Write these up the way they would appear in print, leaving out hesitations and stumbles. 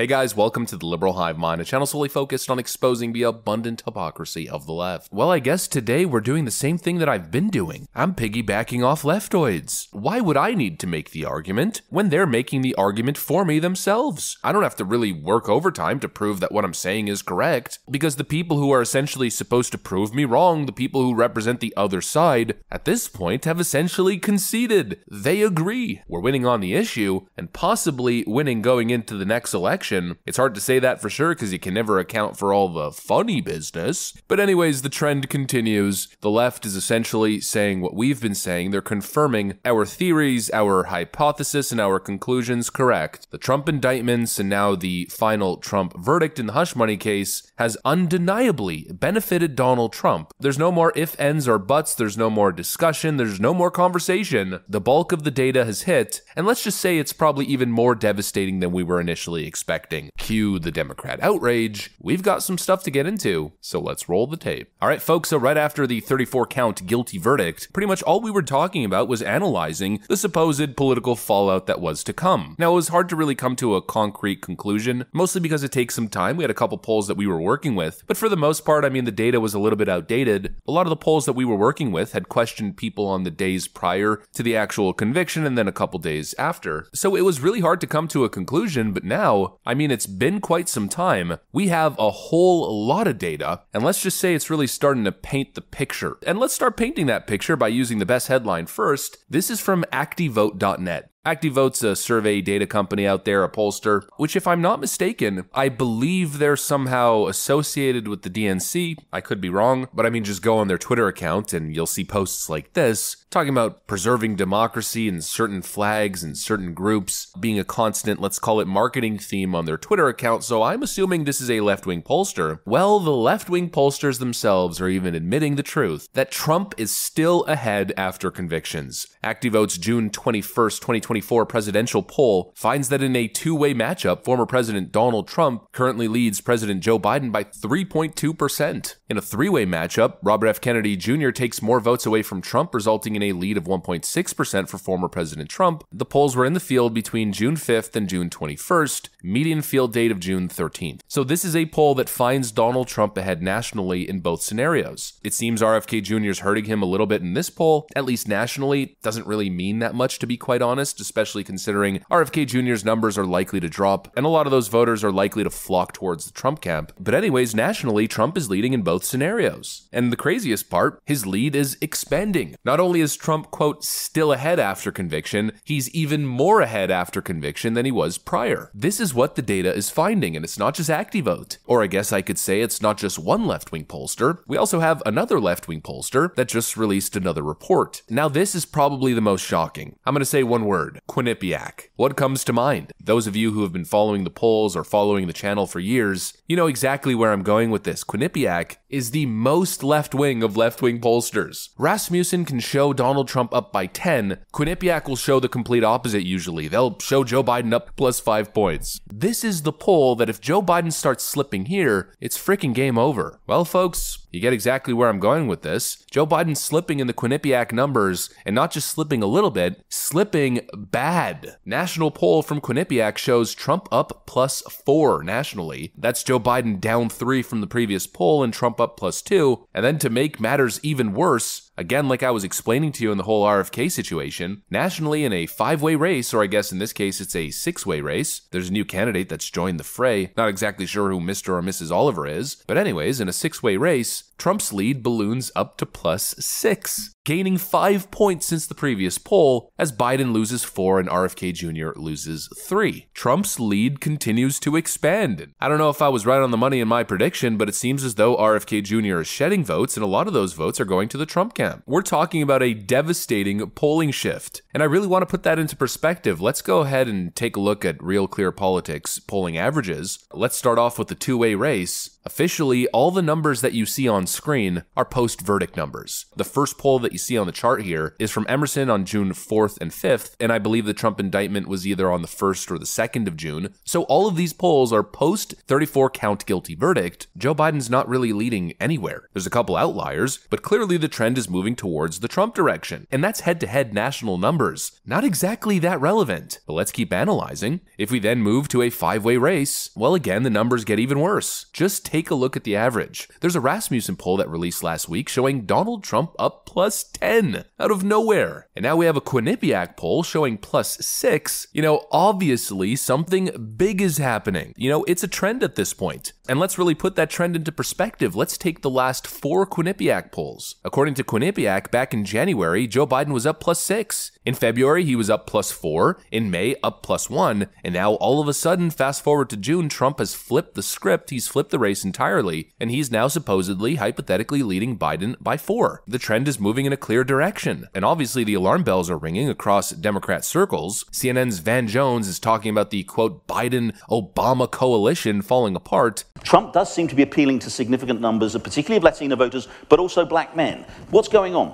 Hey guys, welcome to the Liberal Hive Mind, a channel solely focused on exposing the abundant hypocrisy of the left. Well, I guess today we're doing the same thing that I've been doing. I'm piggybacking off leftoids. Why would I need to make the argument when they're making the argument for me themselves? I don't have to really work overtime to prove that what I'm saying is correct, because the people who are essentially supposed to prove me wrong, the people who represent the other side, at this point have essentially conceded. They agree. We're winning on the issue, and possibly winning going into the next election. It's hard to say that for sure because you can never account for all the funny business. But anyways, the trend continues. The left is essentially saying what we've been saying. They're confirming our theories, our hypothesis, and our conclusions correct. The Trump indictments and now the final Trump verdict in the hush money case has undeniably benefited Donald Trump. There's no more ifs, ands, or buts. There's no more discussion. There's no more conversation. The bulk of the data has hit, and let's just say it's probably even more devastating than we were initially expecting. Cue the Democrat outrage. We've got some stuff to get into, so let's roll the tape. All right, folks, so right after the 34-count guilty verdict, pretty much all we were talking about was analyzing the supposed political fallout that was to come. Now, it was hard to really come to a concrete conclusion, mostly because it takes some time. We had a couple polls that we were working with, but for the most part, I mean, the data was a little bit outdated. A lot of the polls that we were working with had questioned people on the days prior to the actual conviction and then a couple days after. So it was really hard to come to a conclusion, but now, I mean, it's been quite some time. We have a whole lot of data, and let's just say it's really starting to paint the picture. And let's start painting that picture by using the best headline first. This is from activote.net. ActiVote's a survey data company out there, a pollster, which if I'm not mistaken, I believe they're somehow associated with the DNC. I could be wrong, but I mean, just go on their Twitter account and you'll see posts like this, talking about preserving democracy and certain flags and certain groups being a constant, let's call it marketing theme on their Twitter account, so I'm assuming this is a left-wing pollster. Well, the left-wing pollsters themselves are even admitting the truth, that Trump is still ahead after convictions. ActiVote's June 21st, 2024 presidential poll finds that in a two-way matchup, former President Donald Trump currently leads President Joe Biden by 3.2%. In a three-way matchup, Robert F. Kennedy Jr. takes more votes away from Trump, resulting in a lead of 1.6% for former President Trump. The polls were in the field between June 5th and June 21st, median field date of June 13th. So this is a poll that finds Donald Trump ahead nationally in both scenarios. It seems RFK Jr. is hurting him a little bit in this poll, at least nationally. Doesn't really mean that much, to be quite honest, especially considering RFK Jr.'s numbers are likely to drop, and a lot of those voters are likely to flock towards the Trump camp. But anyways, nationally, Trump is leading in both scenarios. And the craziest part, his lead is expanding. Not only is Trump, quote, still ahead after conviction, he's even more ahead after conviction than he was prior. This is what the data is finding, and it's not just ActiVote. Or I guess I could say it's not just one left-wing pollster. We also have another left-wing pollster that just released another report. Now this is probably the most shocking. I'm going to say one word. Quinnipiac. What comes to mind? Those of you who have been following the polls or following the channel for years, you know exactly where I'm going with this. Quinnipiac is the most left-wing of left-wing pollsters. Rasmussen can show Donald Trump up by 10. Quinnipiac will show the complete opposite usually. They'll show Joe Biden up plus 5 points. This is the poll that if Joe Biden starts slipping here, it's freaking game over. Well, folks, you get exactly where I'm going with this. Joe Biden's slipping in the Quinnipiac numbers, and not just slipping a little bit, slipping bad. National poll from Quinnipiac shows Trump up plus 4 nationally. That's Joe Biden down 3 from the previous poll and Trump up plus 2. And then to make matters even worse, again, like I was explaining to you in the whole RFK situation, nationally in a 5-way race, or I guess in this case it's a 6-way race, there's a new candidate that's joined the fray. Not exactly sure who Mr. or Mrs. Oliver is, but anyways, in a 6-way race, Trump's lead balloons up to plus 6, gaining 5 points since the previous poll as Biden loses 4 and RFK Jr. loses 3. Trump's lead continues to expand. I don't know if I was right on the money in my prediction, but it seems as though RFK Jr. is shedding votes, and a lot of those votes are going to the Trump camp. We're talking about a devastating polling shift, and I really want to put that into perspective. Let's go ahead and take a look at Real Clear Politics polling averages. Let's start off with the two-way race. Officially, all the numbers that you see on screen are post-verdict numbers. The first poll that that you see on the chart here is from Emerson on June 4th and 5th, and I believe the Trump indictment was either on the 1st or the 2nd of June. So all of these polls are post 34 count guilty verdict. Joe Biden's not really leading anywhere. There's a couple outliers, but clearly the trend is moving towards the Trump direction. And that's head-to-head national numbers. Not exactly that relevant, but let's keep analyzing. If we then move to a five-way race, well, again, the numbers get even worse. Just take a look at the average. There's a Rasmussen poll that released last week showing Donald Trump up plus 10 out of nowhere. And now we have a Quinnipiac poll showing plus 6. Obviously something big is happening. It's a trend at this point. And let's really put that trend into perspective. Let's take the last 4 Quinnipiac polls. According to Quinnipiac, back in January, Joe Biden was up plus 6. In February, he was up plus 4. In May, up plus 1. And now all of a sudden, fast forward to June, Trump has flipped the script. He's flipped the race entirely. And he's now supposedly, hypothetically leading Biden by 4. The trend is moving in a clear direction. And obviously the alarm bells are ringing across Democrat circles. CNN's Van Jones is talking about the, quote, Biden-Obama coalition falling apart. Trump does seem to be appealing to significant numbers, particularly of Latino voters, but also black men. What's going on?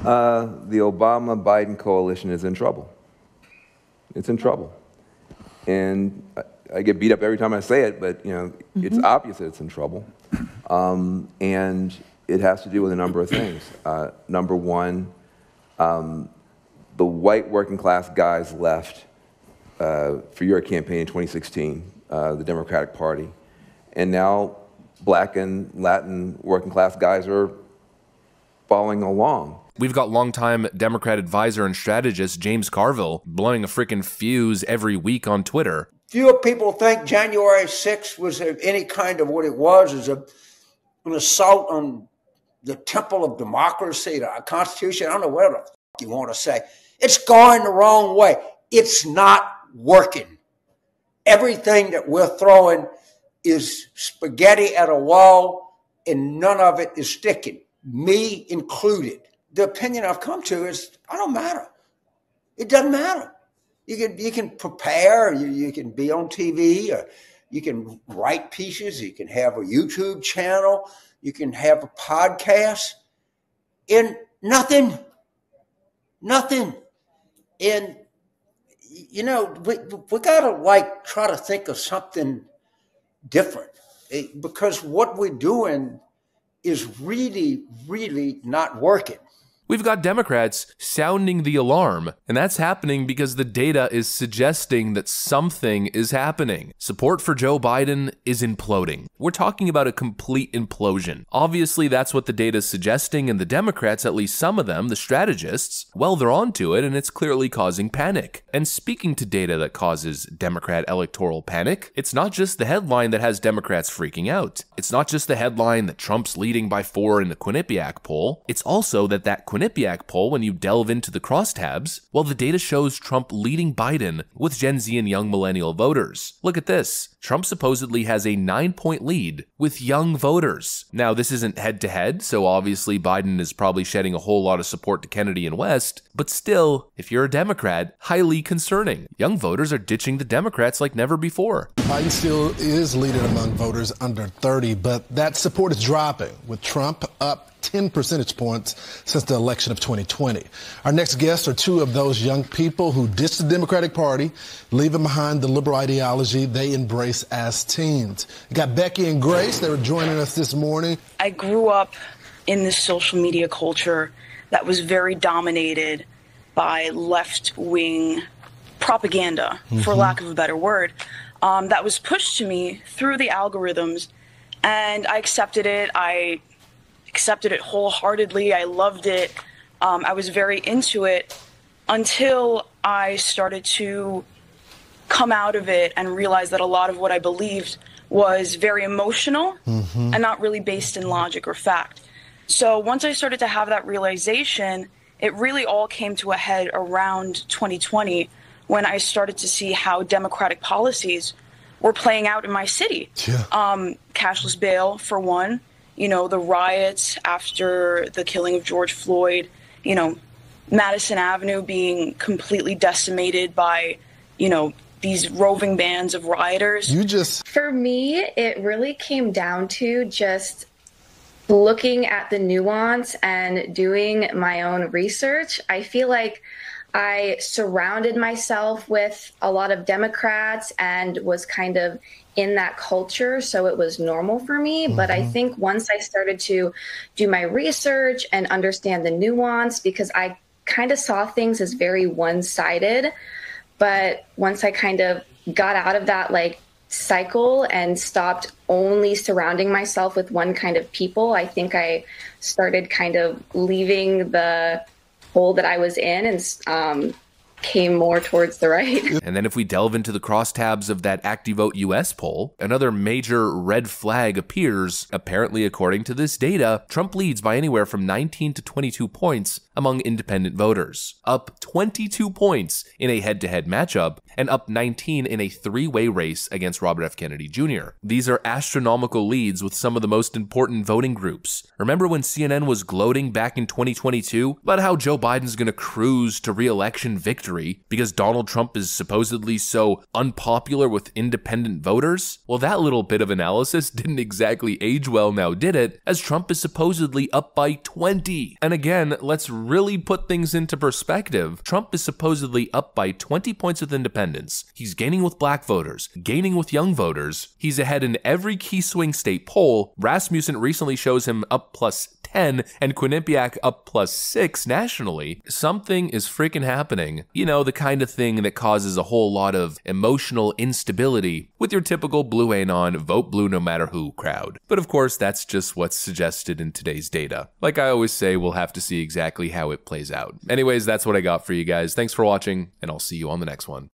The Obama-Biden coalition is in trouble. It's in trouble. And I get beat up every time I say it, but it's obvious that it's in trouble. And it has to do with a number of things. Number one, the white working class guys left for your campaign in 2016, the Democratic Party. And now black and Latin working class guys are following along. We've got longtime Democrat advisor and strategist James Carville blowing a freaking fuse every week on Twitter. Fewer people think January 6th was any kind of what it was, as an assault on the temple of democracy, the Constitution. I don't know what the you want to say. It's going the wrong way. It's not working. Everything that we're throwing is spaghetti at a wall, and none of it is sticking, me included. The opinion I've come to is, I don't matter. It doesn't matter. You can prepare, you can be on TV, or you can write pieces, you can have a YouTube channel, you can have a podcast, and nothing. And, we gotta try to think of something different, because what we're doing is really, really not working. We've got Democrats sounding the alarm, and that's happening because the data is suggesting that something is happening. Support for Joe Biden is imploding. We're talking about a complete implosion. Obviously, that's what the data is suggesting, and the Democrats, at least some of them, the strategists, well, they're onto it, and it's clearly causing panic. And speaking to data that causes Democrat electoral panic, it's not just the headline that has Democrats freaking out. It's not just the headline that Trump's leading by 4 in the Quinnipiac poll. It's also that Quinnipiac poll, when you delve into the crosstabs, well, the data shows Trump leading Biden with Gen Z and young millennial voters. Look at this. Trump supposedly has a 9-point lead with young voters. Now, this isn't head-to-head, so obviously Biden is probably shedding a whole lot of support to Kennedy and West, but still, if you're a Democrat, highly concerning. Young voters are ditching the Democrats like never before. Biden still is leading among voters under 30, but that support is dropping, with Trump up 10 percentage points since the election of 2020. Our next guests are 2 of those young people who ditched the Democratic Party, leaving behind the liberal ideology they embrace as teens. We got Becky and Grace. They were joining us this morning. I grew up in this social media culture that was very dominated by left-wing propaganda, for lack of a better word, that was pushed to me through the algorithms, and I accepted it. I accepted it wholeheartedly. I loved it. I was very into it until I started to come out of it and realize that a lot of what I believed was very emotional and not really based in logic or fact. So once I started to have that realization, it really all came to a head around 2020 when I started to see how Democratic policies were playing out in my city. Cashless bail, for one. The riots after the killing of George Floyd, Madison Avenue being completely decimated by, these roving bands of rioters. For me, it really came down to just looking at the nuance and doing my own research, I feel like I surrounded myself with a lot of Democrats and was kind of in that culture, so it was normal for me. But I think once I started to do my research and understand the nuance, because I kind of saw things as very one-sided, but once I kind of got out of that like cycle and stopped only surrounding myself with one kind of people, I think I started kind of leaving the hole that I was in and came more towards the right. And then if we delve into the crosstabs of that ActiVote US poll, another major red flag appears. Apparently, according to this data, Trump leads by anywhere from 19 to 22 points among independent voters, up 22 points in a head-to-head matchup, and up 19 in a three-way race against Robert F. Kennedy Jr. These are astronomical leads with some of the most important voting groups. Remember when CNN was gloating back in 2022 about how Joe Biden's gonna cruise to re-election victory because Donald Trump is supposedly so unpopular with independent voters? Well, that little bit of analysis didn't exactly age well now, did it? As Trump is supposedly up by 20. And again, let's really put things into perspective. Trump is supposedly up by 20 points with independents. He's gaining with black voters, gaining with young voters. He's ahead in every key swing state poll. Rasmussen recently shows him up plus 10 and Quinnipiac up plus 6 nationally. Something is freaking happening. You know, the kind of thing that causes a whole lot of emotional instability with your typical blue anon, vote blue no matter who crowd. But of course, that's just what's suggested in today's data. Like I always say, we'll have to see exactly how it plays out. Anyways, that's what I got for you guys. Thanks for watching, and I'll see you on the next one.